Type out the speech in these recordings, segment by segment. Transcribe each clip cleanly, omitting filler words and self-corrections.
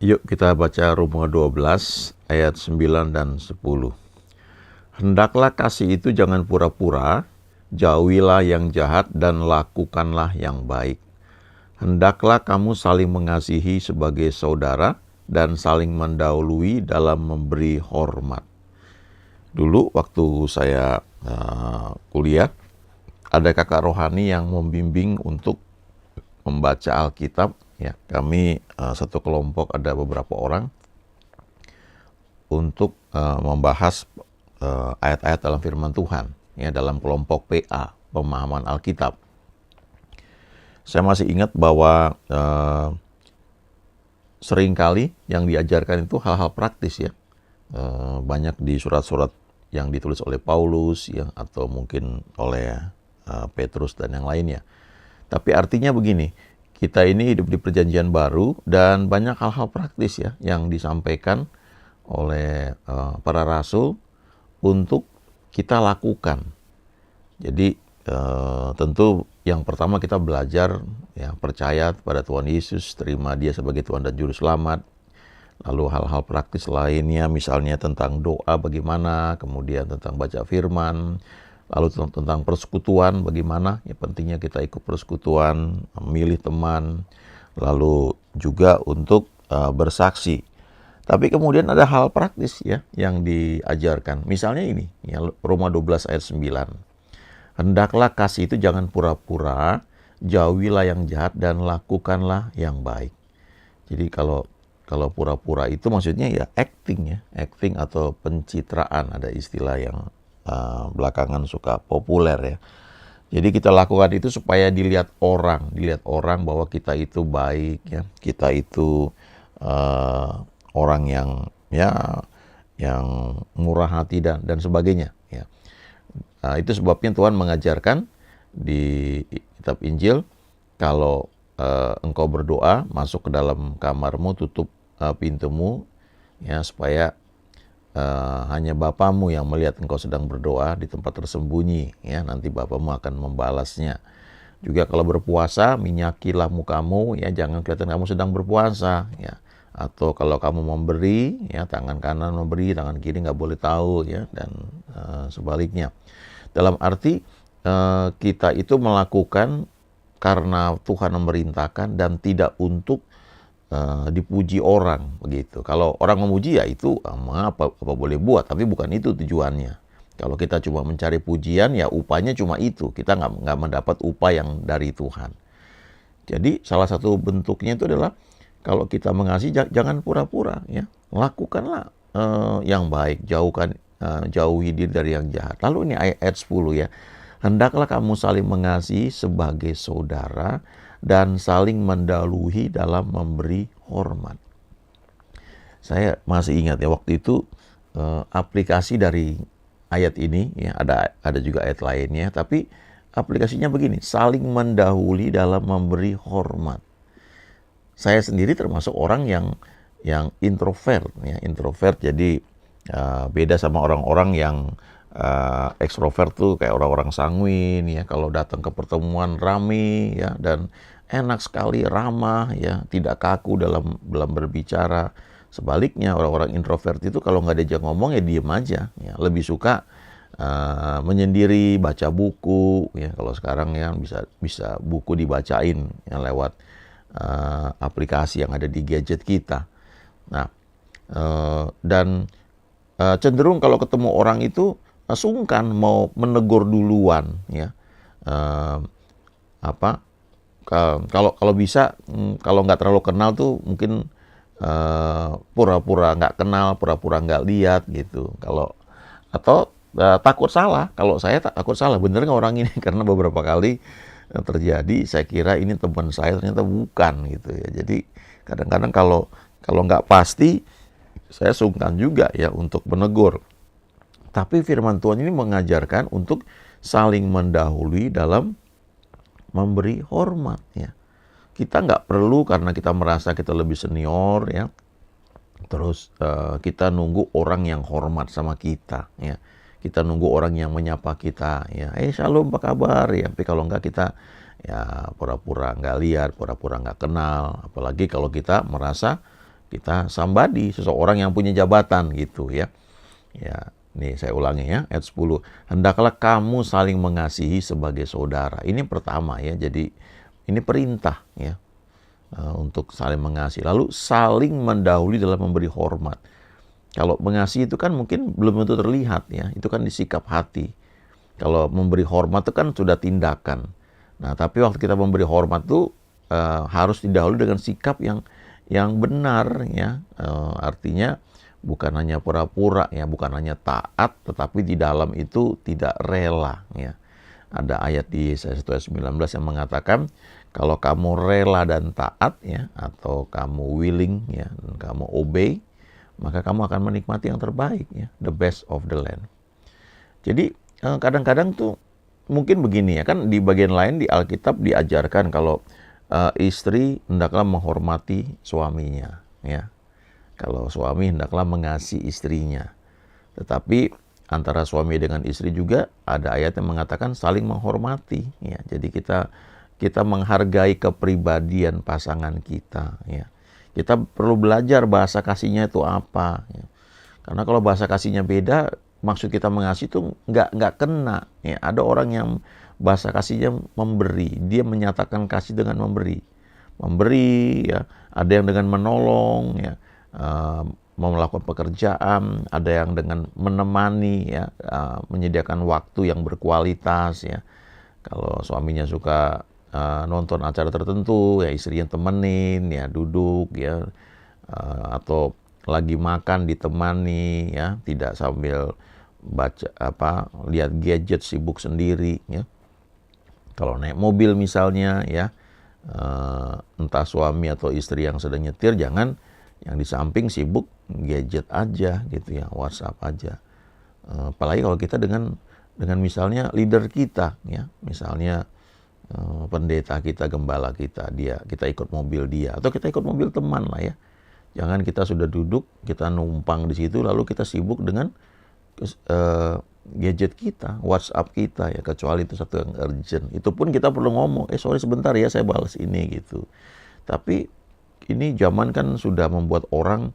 Yuk kita baca Roma 12 ayat 9 dan 10. Hendaklah kasih itu jangan pura-pura, jauhilah yang jahat dan lakukanlah yang baik. Hendaklah kamu saling mengasihi sebagai saudara dan saling mendahului dalam memberi hormat. Dulu waktu saya kuliah, ada kakak rohani yang membimbing untuk membaca Alkitab. Ya, kami satu kelompok ada beberapa orang untuk membahas ayat-ayat dalam firman Tuhan, ya, dalam kelompok PA, pemahaman Alkitab. Saya masih ingat bahwa seringkali yang diajarkan itu hal-hal praktis, ya. Banyak di surat-surat yang ditulis oleh Paulus, ya, atau mungkin oleh Petrus dan yang lainnya. Tapi artinya begini, kita ini hidup di perjanjian baru dan banyak hal-hal praktis, ya, yang disampaikan oleh para rasul untuk kita lakukan. Jadi tentu yang pertama kita belajar, ya, percaya pada Tuhan Yesus, terima Dia sebagai Tuhan dan Juru Selamat. Lalu hal-hal praktis lainnya, misalnya tentang doa bagaimana, kemudian tentang baca firman, lalu tentang persekutuan bagaimana, ya pentingnya kita ikut persekutuan, memilih teman, lalu juga untuk bersaksi. Tapi kemudian ada hal praktis, ya, yang diajarkan. Misalnya ini, ya, Roma 12 ayat 9. Hendaklah kasih itu jangan pura-pura, jauhilah yang jahat dan lakukanlah yang baik. Jadi kalau pura-pura itu maksudnya ya acting, ya, acting atau pencitraan, ada istilah yang belakangan suka populer, ya. Jadi kita lakukan itu supaya dilihat orang bahwa kita itu baik, ya, kita itu orang yang, ya, yang murah hati dan sebagainya, ya. Itu sebabnya Tuhan mengajarkan di kitab Injil, kalau engkau berdoa, masuk ke dalam kamarmu, tutup pintumu, ya, supaya hanya Bapamu yang melihat engkau sedang berdoa di tempat tersembunyi, ya, nanti Bapamu akan membalasnya. Juga kalau berpuasa, minyakilah mukamu, ya, jangan kelihatan kamu sedang berpuasa, ya. Atau kalau kamu memberi, ya, tangan kanan memberi, tangan kiri nggak boleh tahu, ya, dan sebaliknya. Dalam arti kita itu melakukan karena Tuhan memerintahkan dan tidak untuk dipuji orang, begitu. Kalau orang memuji, ya itu apa boleh buat, tapi bukan itu tujuannya. Kalau kita cuma mencari pujian, ya upahnya cuma itu, kita nggak mendapat upah yang dari Tuhan. Jadi salah satu bentuknya itu adalah kalau kita mengasihi, jangan pura-pura, ya, lakukanlah yang baik, jauhi diri dari yang jahat. Lalu ini ayat 10, ya. Hendaklah kamu saling mengasihi sebagai saudara dan saling mendahului dalam memberi hormat. Saya masih ingat, ya, waktu itu aplikasi dari ayat ini, ya, ada juga ayat lainnya, tapi aplikasinya begini, saling mendahului dalam memberi hormat. Saya sendiri termasuk orang yang introvert, ya, introvert. Jadi beda sama orang-orang yang ekstrovert tuh, kayak orang-orang sanguin, ya, kalau datang ke pertemuan rame, ya, dan enak sekali, ramah, ya, tidak kaku dalam berbicara. Sebaliknya orang-orang introvert itu kalau nggak diajak ngomong, ya diem aja, ya, lebih suka menyendiri, baca buku, ya. Kalau sekarang, ya, bisa buku dibacain, ya, lewat aplikasi yang ada di gadget kita. Nah, dan cenderung kalau ketemu orang itu sungkan mau menegur duluan, ya. Kalau bisa, kalau nggak terlalu kenal tuh mungkin pura-pura nggak kenal, pura-pura nggak lihat, gitu. Atau takut salah. Kalau saya takut salah, bener nggak orang ini? Karena beberapa kali terjadi, saya kira ini teman saya, ternyata bukan, gitu, ya. Jadi kadang-kadang kalau nggak pasti, saya sungkan juga, ya, untuk menegur. Tapi firman Tuhan ini mengajarkan untuk saling mendahului dalam memberi hormat, ya. Kita nggak perlu karena kita merasa kita lebih senior, ya, terus kita nunggu orang yang hormat sama kita, ya. Kita nunggu orang yang menyapa kita, ya, shalom, apa kabar, ya. Tapi kalau enggak, kita, ya, pura-pura nggak lihat, pura-pura nggak kenal. Apalagi kalau kita merasa Kita somebody, seseorang yang punya jabatan gitu ya. Ya, nih saya ulangi ya, ayat 10. Hendaklah kamu saling mengasihi sebagai saudara. Ini pertama ya, jadi ini perintah ya, untuk saling mengasihi. Lalu saling mendahului dalam memberi hormat. Kalau mengasihi itu kan mungkin belum tentu terlihat ya, itu kan di sikap hati. Kalau memberi hormat itu kan sudah tindakan. Nah, tapi waktu kita memberi hormat itu harus didahului dengan sikap yang benar ya. Artinya bukan hanya pura-pura ya, bukan hanya taat, tetapi di dalam itu tidak rela ya. Ada ayat di Yesaya 1 ayat 19 yang mengatakan kalau kamu rela dan taat ya, atau kamu willing ya, dan kamu obey, maka kamu akan menikmati yang terbaik ya, the best of the land. Jadi kadang-kadang tuh mungkin begini ya, kan di bagian lain di Alkitab diajarkan kalau istri hendaklah menghormati suaminya ya. Kalau suami hendaklah mengasihi istrinya. Tetapi antara suami dengan istri juga ada ayat yang mengatakan saling menghormati ya. Jadi kita menghargai kepribadian pasangan kita ya. Kita perlu belajar bahasa kasihnya itu apa ya. Karena kalau bahasa kasihnya beda, maksud kita mengasihi itu nggak kena ya. Ada orang yang bahasa kasihnya memberi, dia menyatakan kasih dengan memberi ya. Ada yang dengan menolong ya, melakukan pekerjaan, ada yang dengan menemani ya, menyediakan waktu yang berkualitas ya. Kalau suaminya suka nonton acara tertentu ya, istrinya temenin ya, duduk ya, atau lagi makan ditemani ya, tidak sambil lihat gadget, sibuk sendiri ya. Kalau naik mobil misalnya ya, entah suami atau istri yang sedang nyetir, jangan yang di samping sibuk gadget aja gitu ya, WhatsApp aja. Apalagi kalau kita dengan misalnya leader kita ya, misalnya pendeta kita, gembala kita, kita ikut mobil dia, atau kita ikut mobil teman lah ya. Jangan kita sudah duduk, kita numpang di situ, lalu kita sibuk dengan gadget kita, WhatsApp kita ya, kecuali itu satu yang urgent. Itu pun kita perlu ngomong, sorry sebentar ya, saya balas ini gitu. Tapi ini zaman kan sudah membuat orang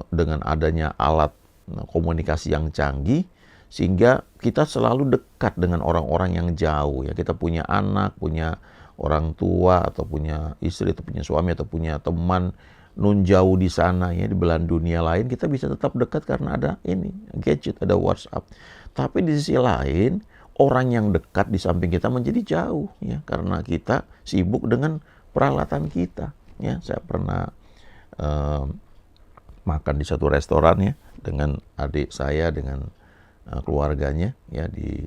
dengan adanya alat komunikasi yang canggih, sehingga kita selalu dekat dengan orang-orang yang jauh ya. Kita punya anak, punya orang tua, atau punya istri, atau punya suami, atau punya teman nun jauh di sana ya, di belahan dunia lain, kita bisa tetap dekat karena ada ini gadget, ada WhatsApp. Tapi di sisi lain, orang yang dekat di samping kita menjadi jauh ya, karena kita sibuk dengan peralatan kita ya. Saya pernah makan di satu restoran ya, dengan adik saya, dengan keluarganya ya, di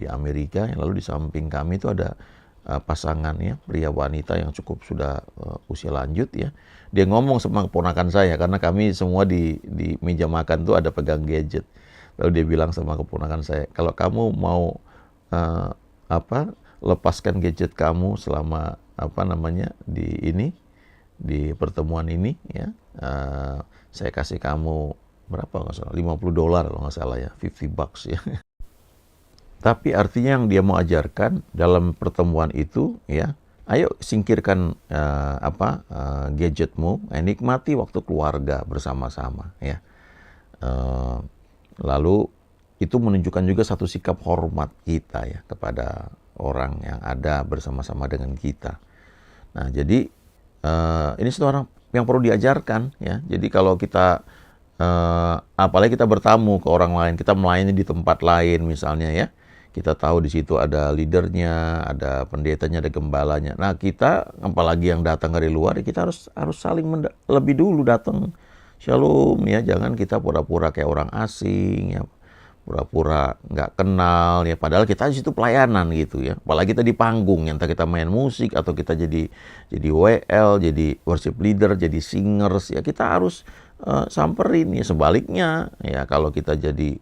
Amerika. Lalu di samping kami itu ada pasangan ya, pria wanita yang cukup sudah usia lanjut ya. Dia ngomong sama keponakan saya, karena kami semua di meja makan tuh ada pegang gadget. Lalu dia bilang sama keponakan saya, kalau kamu mau lepaskan gadget kamu selama di pertemuan ini ya, saya kasih kamu berapa nggak salah, $50 kalau nggak salah ya, $50 ya. Tapi artinya yang dia mau ajarkan dalam pertemuan itu ya, ayo singkirkan gadgetmu, nikmati waktu keluarga bersama-sama ya. Lalu itu menunjukkan juga satu sikap hormat kita ya kepada orang yang ada bersama-sama dengan kita. Nah, jadi ini satu orang yang perlu diajarkan ya. Jadi kalau kita apalagi kita bertamu ke orang lain, kita melayani di tempat lain misalnya ya, kita tahu di situ ada leadernya, ada pendetanya, ada gembalanya. Nah, kita apalagi yang datang dari luar, kita harus saling lebih dulu datang. Shalom ya, jangan kita pura-pura kayak orang asing ya, pura-pura nggak kenal ya, padahal kita di situ pelayanan gitu ya. Apalagi kita di panggung, entah kita main musik atau kita jadi WL, jadi worship leader, jadi singers ya, kita harus samperin ya. Sebaliknya ya, kalau kita jadi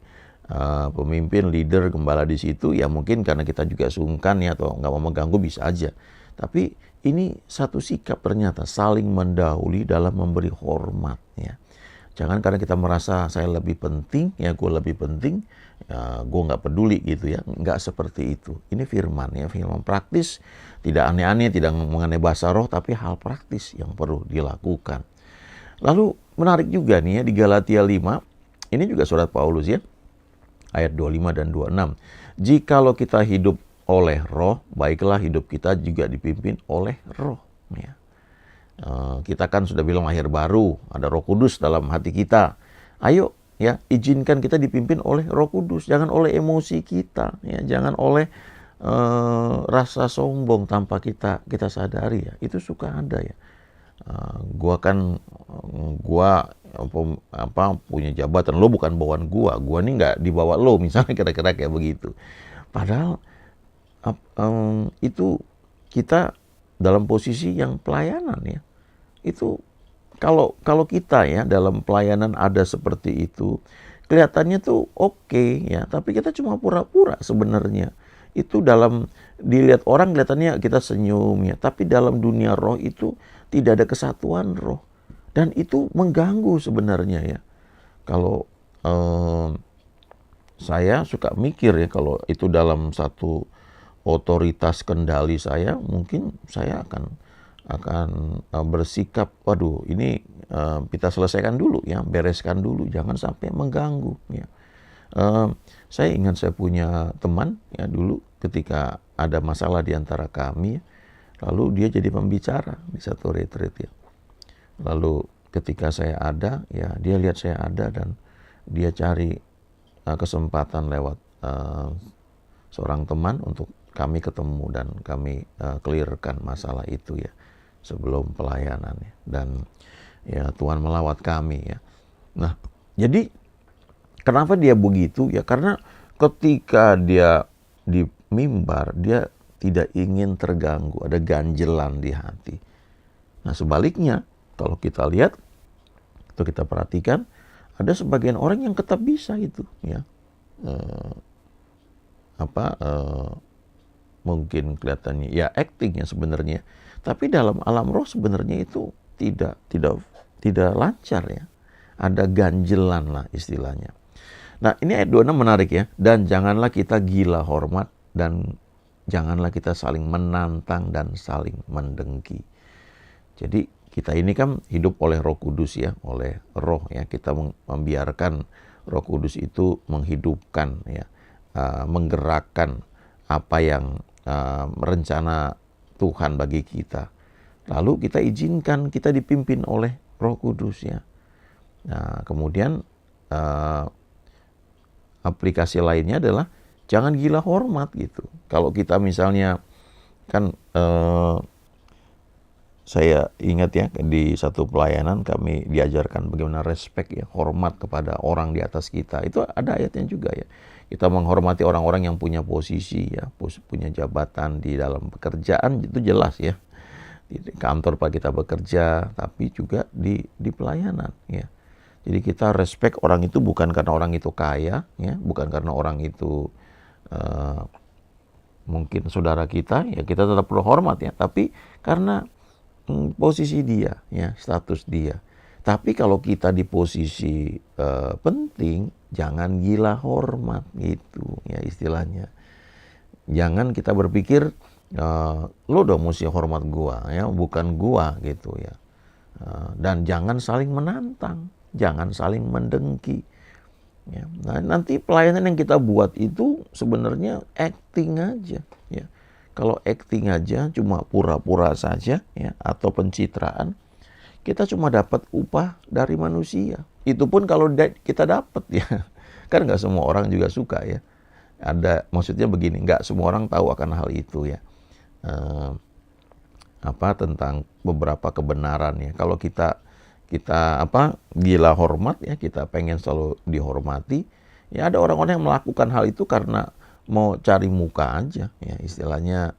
pemimpin, leader, gembala di situ ya, mungkin karena kita juga sungkan ya, atau nggak mau mengganggu, bisa aja. Tapi ini satu sikap ternyata saling mendahului dalam memberi hormat ya. Jangan karena kita merasa saya lebih penting, ya gue lebih penting, ya gue nggak peduli gitu ya. Nggak seperti itu. Ini firman ya, firman praktis, tidak aneh-aneh, tidak mengenai bahasa roh, tapi hal praktis yang perlu dilakukan. Lalu menarik juga nih ya di Galatia 5, ini juga surat Paulus ya, ayat 25 dan 26. Jikalau kita hidup oleh roh, baiklah hidup kita juga dipimpin oleh roh. Ya. Kita kan sudah bilang lahir baru, ada Roh Kudus dalam hati kita. Ayo ya, izinkan kita dipimpin oleh Roh Kudus, jangan oleh emosi kita, ya, jangan oleh rasa sombong tanpa kita sadari ya. Itu suka ada ya. Gua punya jabatan, lo bukan bawaan gua nih nggak dibawa lo, misalnya kira-kira kayak begitu. Padahal itu kita dalam posisi yang pelayanan ya. Itu kalau kita ya dalam pelayanan ada seperti itu, kelihatannya tuh oke ya, tapi kita cuma pura-pura sebenarnya. Itu dalam dilihat orang kelihatannya kita senyum ya, tapi dalam dunia roh itu tidak ada kesatuan roh. Dan itu mengganggu sebenarnya ya. Kalau saya suka mikir ya, kalau itu dalam satu otoritas kendali saya, mungkin saya akan bersikap, waduh ini kita selesaikan dulu ya, bereskan dulu, jangan sampai mengganggu ya. Saya ingat saya punya teman ya dulu ketika ada masalah di antara kami, lalu dia jadi pembicara di satu retreat ya. Lalu ketika saya ada ya, dia lihat saya ada dan dia cari kesempatan lewat seorang teman untuk kami ketemu dan kami clearkan masalah itu ya sebelum pelayanan ya. Dan ya Tuhan melawat kami ya. Nah, jadi kenapa dia begitu ya? Karena ketika dia di mimbar, dia tidak ingin terganggu, ada ganjelan di hati. Nah, sebaliknya kalau kita lihat atau kita perhatikan, ada sebagian orang yang tetap bisa itu ya. Mungkin kelihatannya ya actingnya sebenarnya, tapi dalam alam roh sebenarnya itu tidak lancar ya. Ada ganjelan lah istilahnya. Nah, ini ayat 26 menarik ya. Dan janganlah kita gila hormat dan janganlah kita saling menantang dan saling mendengki. Jadi kita ini kan hidup oleh Roh Kudus ya, oleh roh ya. Kita membiarkan Roh Kudus itu menghidupkan ya, menggerakkan apa yang rencana Tuhan bagi kita. Lalu kita izinkan kita dipimpin oleh Roh Kudus ya. Nah, kemudian aplikasi lainnya adalah jangan gila hormat gitu. Kalau kita misalnya kan saya ingat ya di satu pelayanan kami diajarkan bagaimana respect ya, hormat kepada orang di atas kita. Itu ada ayatnya juga ya. Kita menghormati orang-orang yang punya posisi ya, punya jabatan di dalam pekerjaan, itu jelas ya. Di kantor Pak kita bekerja, tapi juga di pelayanan ya. Jadi kita respect orang itu bukan karena orang itu kaya ya, bukan karena orang itu mungkin saudara kita ya, kita tetap perlu hormat ya, tapi karena posisi dia ya, status dia. Tapi kalau kita di posisi penting, jangan gila hormat gitu ya istilahnya. Jangan kita berpikir lo dong mesti hormat gua ya, bukan gua gitu ya. Dan jangan saling menantang, jangan saling mendengki. Ya. Nah, nanti pelayanan yang kita buat itu sebenarnya acting aja ya. Kalau acting aja cuma pura-pura saja ya, atau pencitraan, kita cuma dapat upah dari manusia. Itu pun kalau kita dapat ya. Kan nggak semua orang juga suka ya. Maksudnya begini, nggak semua orang tahu akan hal itu ya. Tentang beberapa kebenaran ya. Kalau kita gila hormat ya, kita pengen selalu dihormati. Ya ada orang-orang yang melakukan hal itu karena mau cari muka aja ya, istilahnya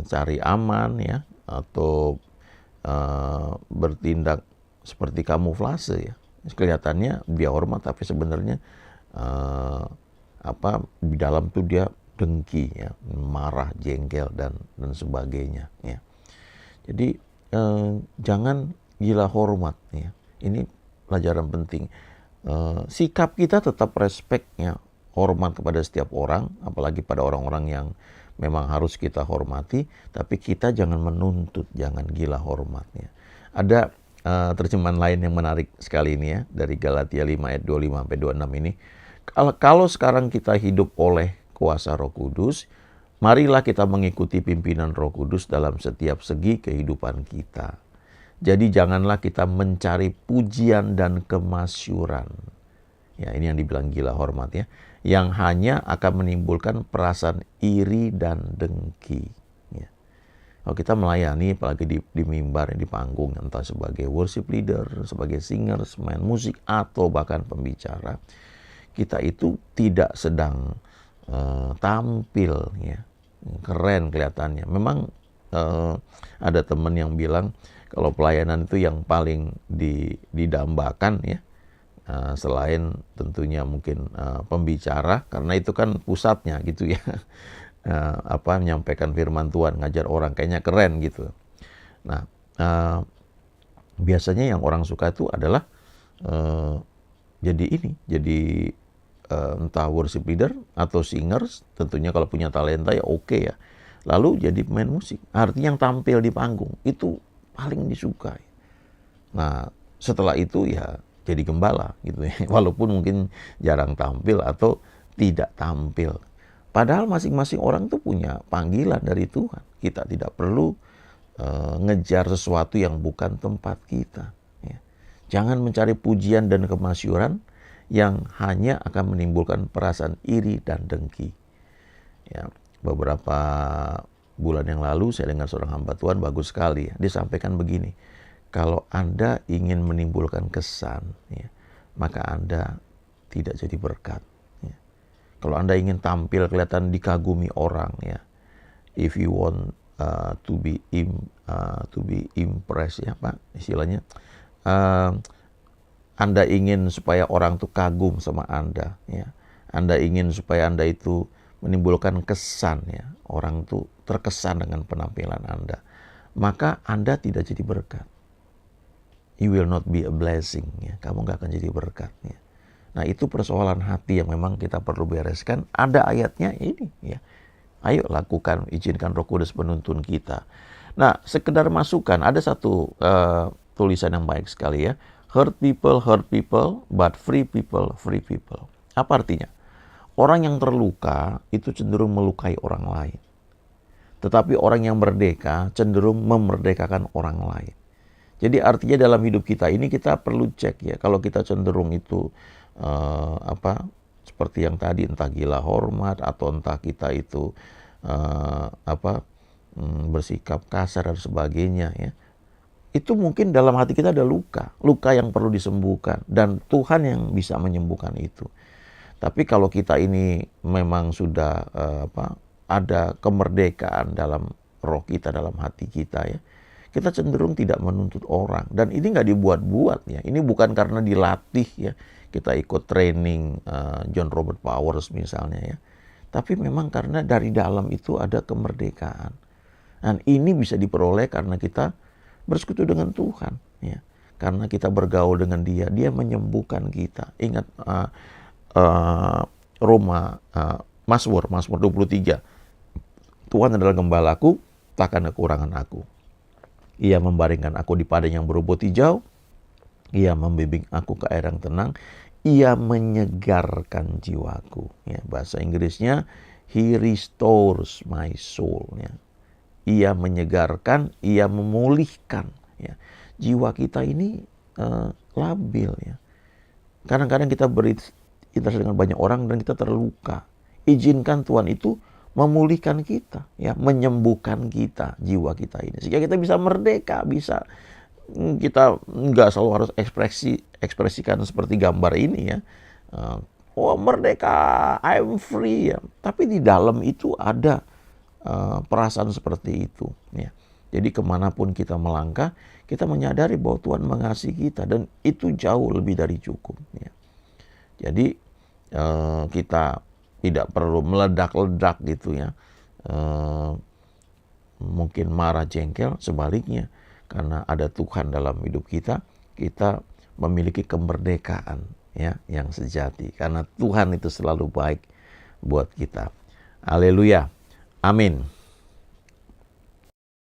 cari aman ya, atau bertindak seperti kamuflase ya. Kelihatannya dia hormat tapi sebenarnya di dalam tuh dia dengki ya, marah, jengkel dan sebagainya ya. Jadi jangan gila hormat ya. Ini pelajaran penting. Sikap kita tetap respect-nya, hormat kepada setiap orang, apalagi pada orang-orang yang memang harus kita hormati, tapi kita jangan menuntut, jangan gila hormatnya. Ada terjemahan lain yang menarik sekali ini ya, dari Galatia 5 ayat 25-26 ini. Kalau sekarang kita hidup oleh kuasa Roh Kudus, marilah kita mengikuti pimpinan Roh Kudus dalam setiap segi kehidupan kita. Jadi janganlah kita mencari pujian dan kemasyuran. Ya, ini yang dibilang gila hormat ya. Yang hanya akan menimbulkan perasaan iri dan dengki. Ya. Kalau kita melayani, apalagi di mimbar, di panggung, entah sebagai worship leader, sebagai singer, main musik, atau bahkan pembicara, kita itu tidak sedang tampil ya, keren kelihatannya. Memang ada teman yang bilang kalau pelayanan itu yang paling didambakan ya, selain tentunya mungkin pembicara, karena itu kan pusatnya gitu ya, menyampaikan firman Tuhan, ngajar orang, kayaknya keren gitu. Nah, biasanya yang orang suka itu adalah jadi entah worship leader atau singers, tentunya kalau punya talenta ya oke ya. Lalu jadi pemain musik, artinya yang tampil di panggung itu paling disukai. Nah, setelah itu ya jadi gembala gitu ya, walaupun mungkin jarang tampil atau tidak tampil. Padahal masing-masing orang tuh punya panggilan dari Tuhan. Kita tidak perlu ngejar sesuatu yang bukan tempat kita. Ya. Jangan mencari pujian dan kemasyuran yang hanya akan menimbulkan perasaan iri dan dengki. Ya, beberapa bulan yang lalu saya dengar seorang hamba Tuhan bagus sekali ya. Dia sampaikan begini, kalau Anda ingin menimbulkan kesan, ya, maka Anda tidak jadi berkat. Ya. Kalau Anda ingin tampil kelihatan dikagumi orang, ya, if you want to be impressed, ya Pak, istilahnya, Anda ingin supaya orang tuh kagum sama Anda, ya. Anda ingin supaya Anda itu menimbulkan kesan ya, orang tuh terkesan dengan penampilan Anda, maka Anda tidak jadi berkat. You will not be a blessing ya, kamu gak akan jadi berkat ya. Nah, itu persoalan hati yang memang kita perlu bereskan. Ada ayatnya ini ya. Ayo lakukan, izinkan Roh Kudus menuntun kita. Nah, sekedar masukan, ada satu tulisan yang baik sekali ya. Hurt people, but free people, free people. Apa artinya? Orang yang terluka itu cenderung melukai orang lain. Tetapi orang yang merdeka cenderung memerdekakan orang lain. Jadi artinya dalam hidup kita ini kita perlu cek ya. Kalau kita cenderung itu seperti yang tadi, entah gila hormat atau entah kita itu bersikap kasar dan sebagainya ya. Itu mungkin dalam hati kita ada luka yang perlu disembuhkan, dan Tuhan yang bisa menyembuhkan itu. Tapi kalau kita ini memang sudah ada kemerdekaan dalam roh kita, dalam hati kita ya, kita cenderung tidak menuntut orang. Dan ini nggak dibuat-buat ya. Ini bukan karena dilatih ya. Kita ikut training John Robert Powers misalnya ya. Tapi memang karena dari dalam itu ada kemerdekaan. Dan ini bisa diperoleh karena kita bersekutu dengan Tuhan ya. Karena kita bergaul dengan Dia, Dia menyembuhkan kita. Ingat Mazmur 23. Tuhan adalah gembalaku, takkan kekurangan aku. Ia membaringkan aku di padang yang berumput hijau. Ia membimbing aku ke air yang tenang. Ia menyegarkan jiwaku. Ya, bahasa Inggrisnya, He restores my soul. Ya. Ia menyegarkan, Ia memulihkan. Ya. Jiwa kita ini labil. Ya. Kadang-kadang kita berinteraksi dengan banyak orang dan kita terluka. Izinkan Tuhan itu memulihkan kita, ya, menyembuhkan kita, jiwa kita ini, sehingga kita bisa merdeka, bisa kita nggak selalu harus ekspresikan seperti gambar ini ya. Merdeka, I'm free ya. Tapi di dalam itu ada perasaan seperti itu ya. Jadi kemanapun kita melangkah, kita menyadari bahwa Tuhan mengasihi kita, dan itu jauh lebih dari cukup ya. Jadi kita tidak perlu meledak-ledak gitu ya. Mungkin marah, jengkel, sebaliknya. Karena ada Tuhan dalam hidup kita, kita memiliki kemerdekaan ya yang sejati, karena Tuhan itu selalu baik buat kita. Haleluya. Amin.